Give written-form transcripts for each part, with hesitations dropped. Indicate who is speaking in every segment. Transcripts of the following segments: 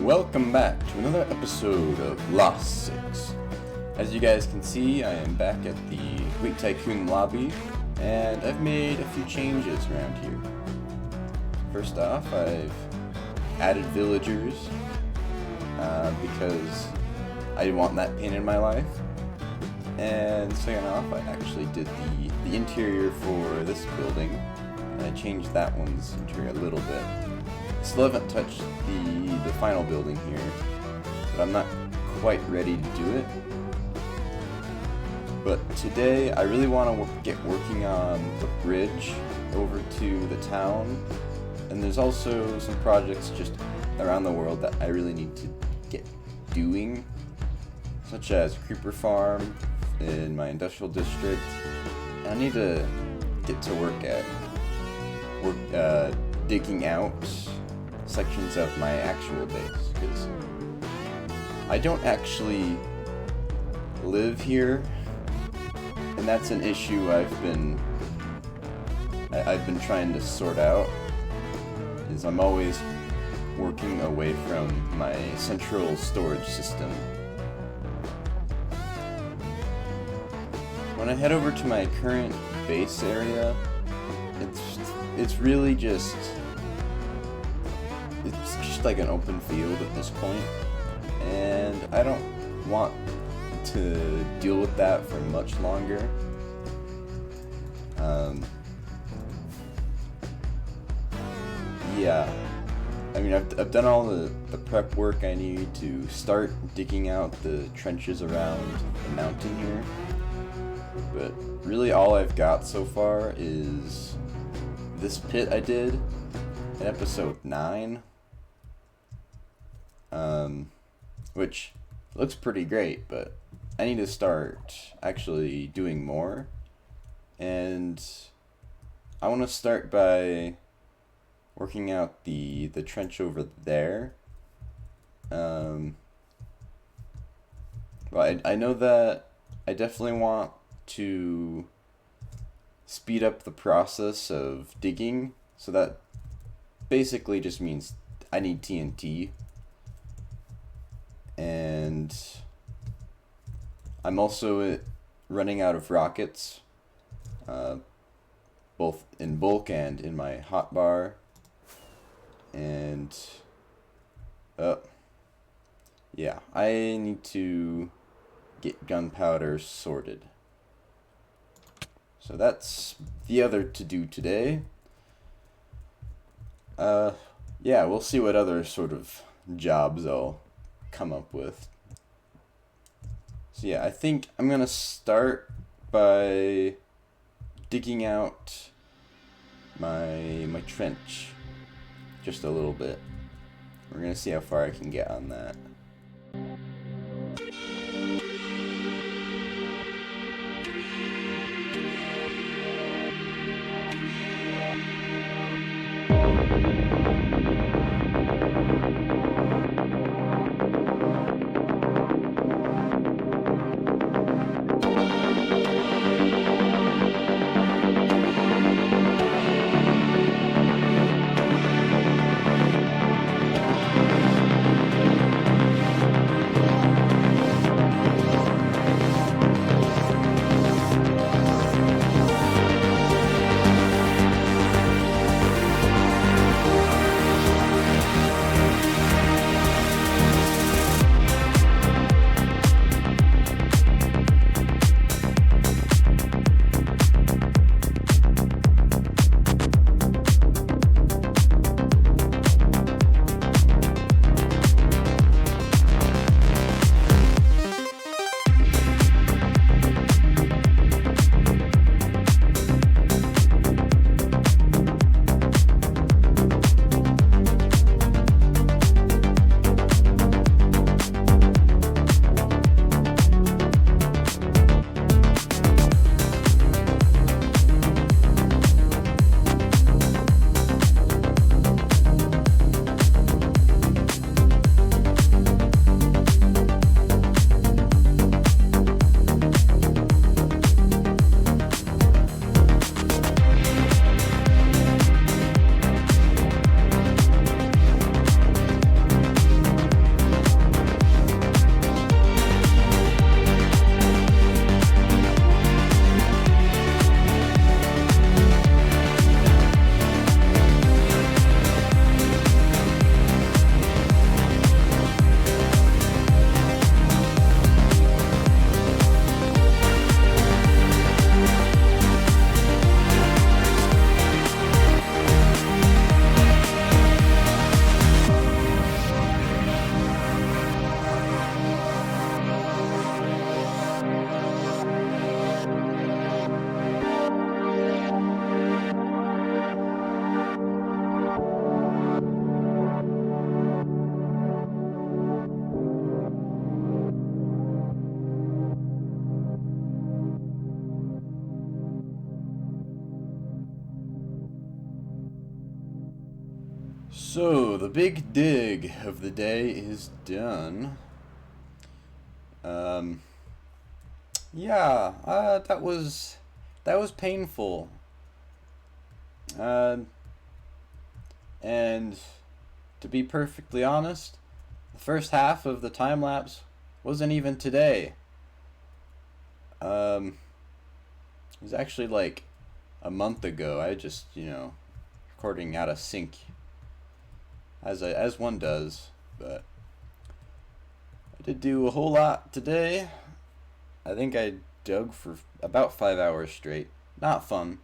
Speaker 1: Welcome back to another episode of Lost 6. As you guys can see, I am back at the Wheat Tycoon lobby, and I've made a few changes around here. First off, I've added villagers, because I didn't want that pain in my life. And second off, I actually did the interior for this building, and I changed that one's interior a little bit. Still haven't touched the final building here, but I'm not quite ready to do it. But today I really want to get working on the bridge over to the town, and there's also some projects just around the world that I really need to get doing, such as Creeper Farm in my industrial district. And I need to get to work digging out sections of my actual base, because I don't actually live here, and that's an issue I've been trying to sort out. Is I'm always working away from my central storage system. When I head over to my current base area, it's really just like an open field at this point, and I don't want to deal with that for much longer. Yeah, I mean, I've done all the prep work I need to start digging out the trenches around the mountain here, but really all I've got so far is this pit I did in episode 9. Which looks pretty great, but I need to start actually doing more. And I want to start by working out the trench over there. Well, I know that I definitely want to speed up the process of digging, so that basically just means I need TNT. And I'm also running out of rockets, both in bulk and in my hotbar. And yeah, I need to get gunpowder sorted. So that's the other to do today. Yeah, we'll see what other sort of jobs I'll come up with. So yeah, I think I'm gonna start by digging out my trench just a little bit. We're gonna see how far I can get on that. So, the big dig of the day is done. Yeah, that was painful. Uh, and to be perfectly honest, the first half of the time lapse wasn't even today. It was actually like a month ago. I just, recording out of sync as one does, but I did do a whole lot today. I think I dug for about 5 hours straight. Not fun.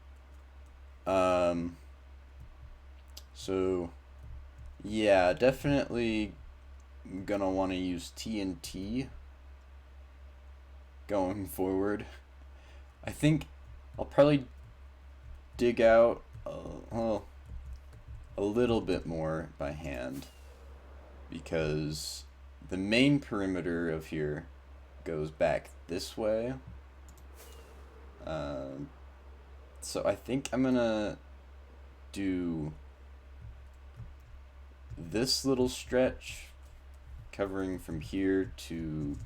Speaker 1: So yeah, definitely gonna want to use TNT going forward. I think I'll probably dig out a little bit more by hand, because the main perimeter of here goes back this way. So I think I'm gonna do this little stretch covering from here to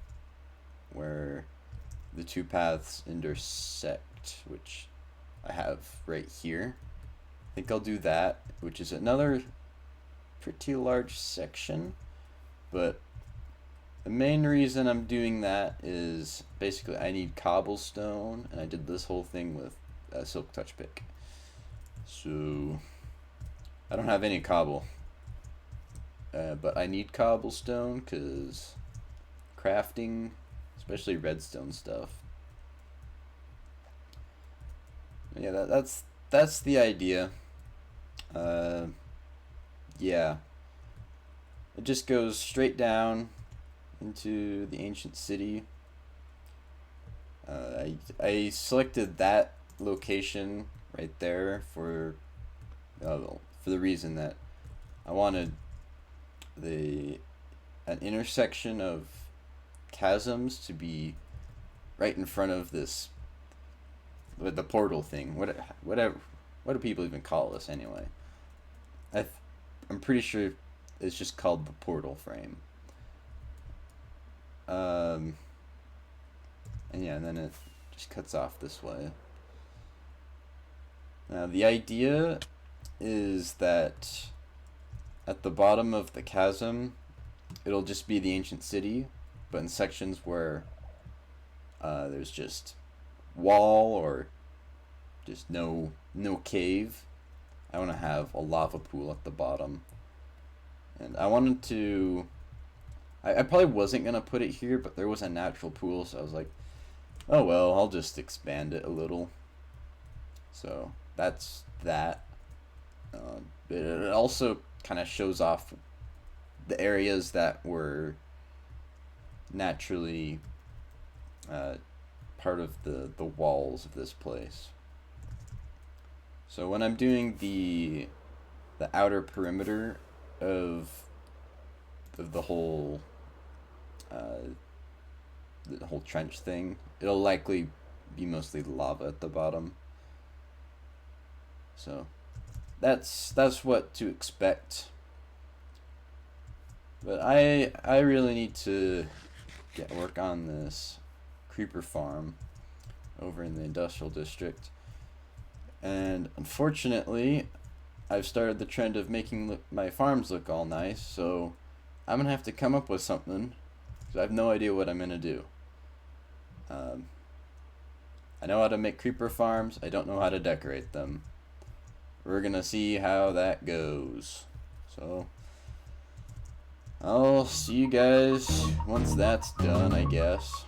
Speaker 1: where the two paths intersect, which I have right here. I think I'll do that, which is another pretty large section, but the main reason I'm doing that is basically I need cobblestone, and I did this whole thing with a silk touch pick. So I don't have any cobble, but I need cobblestone because crafting, especially redstone stuff. Yeah, that's the idea. Yeah, it just goes straight down into the ancient city. I selected that location right there for the reason that I wanted an intersection of chasms to be right in front of this, with the portal thing. Whatever. What do people even call this anyway? I'm pretty sure it's just called the portal frame. And yeah, and then it just cuts off this way. Now the idea is that at the bottom of the chasm, it'll just be the ancient city, but in sections where there's just wall or just no cave, I want to have a lava pool at the bottom. And I wanted to, I probably wasn't going to put it here, but there was a natural pool, so I was like, oh well, I'll just expand it a little. So that's that. It also kind of shows off the areas that were naturally part of the walls of this place. So when I'm doing the outer perimeter of the whole trench thing, it'll likely be mostly lava at the bottom. So that's what to expect. But I really need to work on this creeper farm over in the industrial district. And unfortunately, I've started the trend of making my farms look all nice, so I'm going to have to come up with something, because I have no idea what I'm going to do. I know how to make creeper farms, I don't know how to decorate them. We're going to see how that goes. So I'll see you guys once that's done, I guess.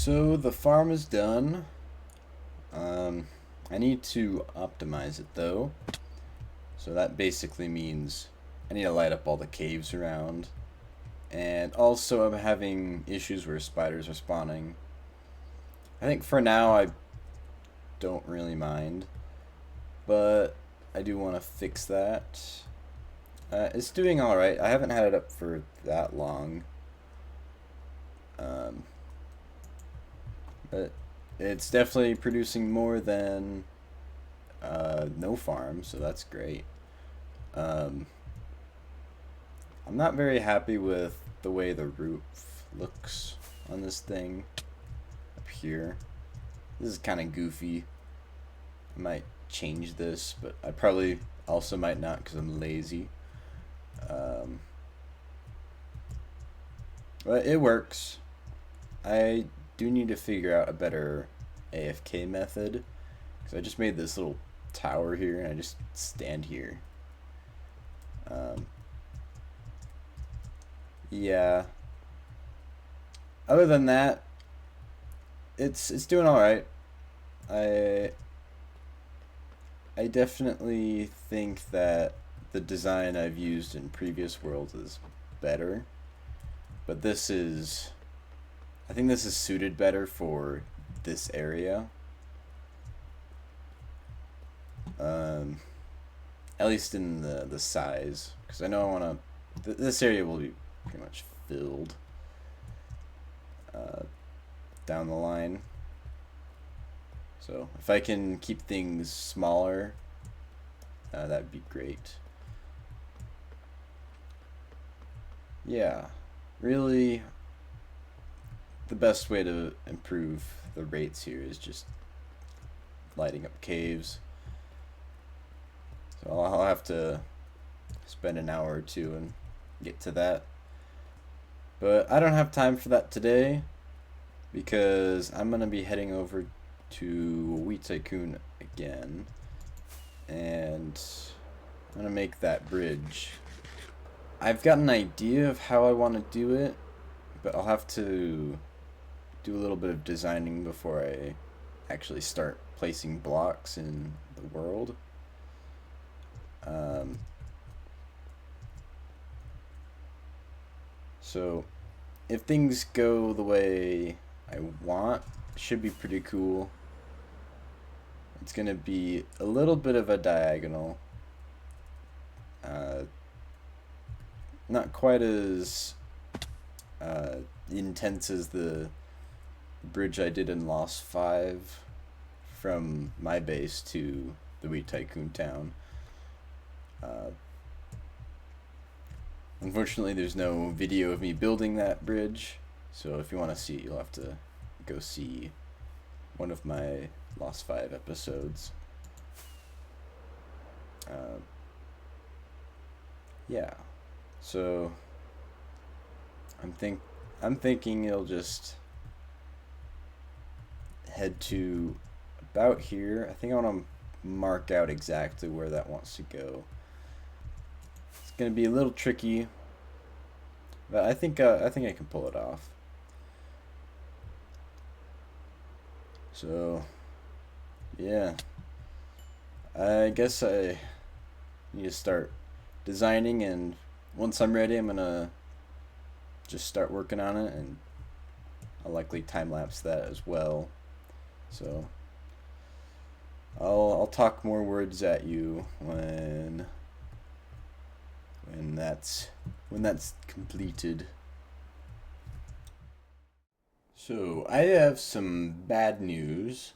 Speaker 1: So the farm is done. I need to optimize it though. So that basically means I need to light up all the caves around. And also I'm having issues where spiders are spawning. I think for now I don't really mind. But I do want to fix that. It's doing alright. I haven't had it up for that long. But it's definitely producing more than no farm, so that's great. I'm not very happy with the way the roof looks on this thing up here. This is kind of goofy. I might change this, but I probably also might not because I'm lazy. But it works. I do need to figure out a better AFK method because I just made this little tower here and I just stand here. Yeah. Other than that, it's doing all right. I definitely think that the design I've used in previous worlds is better, but I think this is suited better for this area. At least in the size, because I know I want to. This area will be pretty much filled down the line. So if I can keep things smaller, that'd be great. Yeah, really, the best way to improve the rates here is just lighting up caves. So I'll have to spend an hour or two and get to that. But I don't have time for that today because I'm going to be heading over to Wheat Tycoon again. And I'm going to make that bridge. I've got an idea of how I want to do it, but I'll have to do a little bit of designing before I actually start placing blocks in the world. So if things go the way I want, it should be pretty cool. It's gonna be a little bit of a diagonal. Not quite as intense as the bridge I did in Lost 5 from my base to the Wheat Tycoon town. Unfortunately, there's no video of me building that bridge, so if you want to see it, you'll have to go see one of my Lost 5 episodes. Yeah, so I'm thinking it'll just head to about here. I think I want to mark out exactly where that wants to go. It's gonna be a little tricky, but I think I can pull it off. So yeah, I guess I need to start designing, and once I'm ready I'm gonna just start working on it, and I'll likely time-lapse that as well. So I'll talk more words at you when that's completed. So I have some bad news.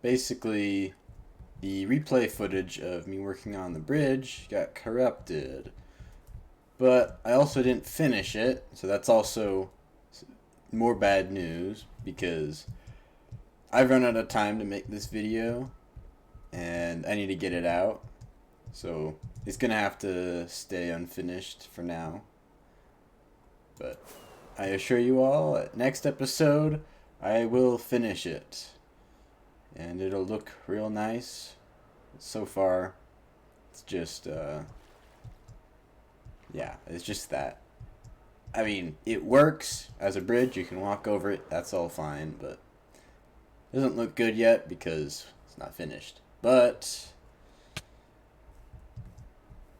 Speaker 1: Basically, the replay footage of me working on the bridge got corrupted, but I also didn't finish it, so that's also more bad news because I've run out of time to make this video and I need to get it out, so it's gonna have to stay unfinished for now. But I assure you all, next episode I will finish it and it'll look real nice. So far it's just yeah, it's just that I mean, it works as a bridge. You can walk over it. That's all fine, but it doesn't look good yet because it's not finished. But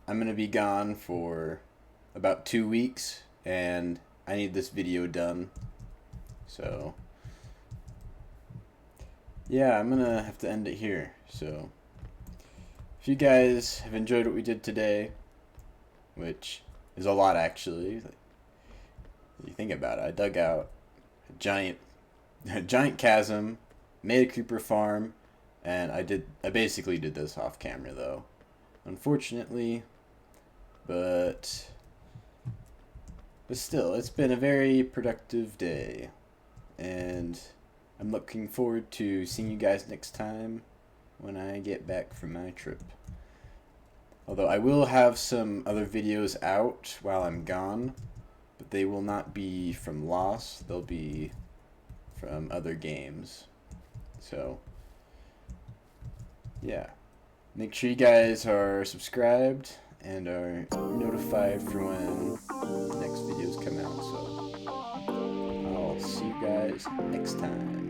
Speaker 1: I'm going to be gone for about 2 weeks, and I need this video done. So, yeah, I'm going to have to end it here. So, if you guys have enjoyed what we did today, which is a lot actually, you think about it, I dug out a giant chasm, made a creeper farm, and I basically did this off camera though, unfortunately, but still, it's been a very productive day, and I'm looking forward to seeing you guys next time when I get back from my trip. Although I will have some other videos out while I'm gone, but they will not be from Lost, they'll be from other games. So, yeah. Make sure you guys are subscribed and are notified for when the next videos come out. So, I'll see you guys next time.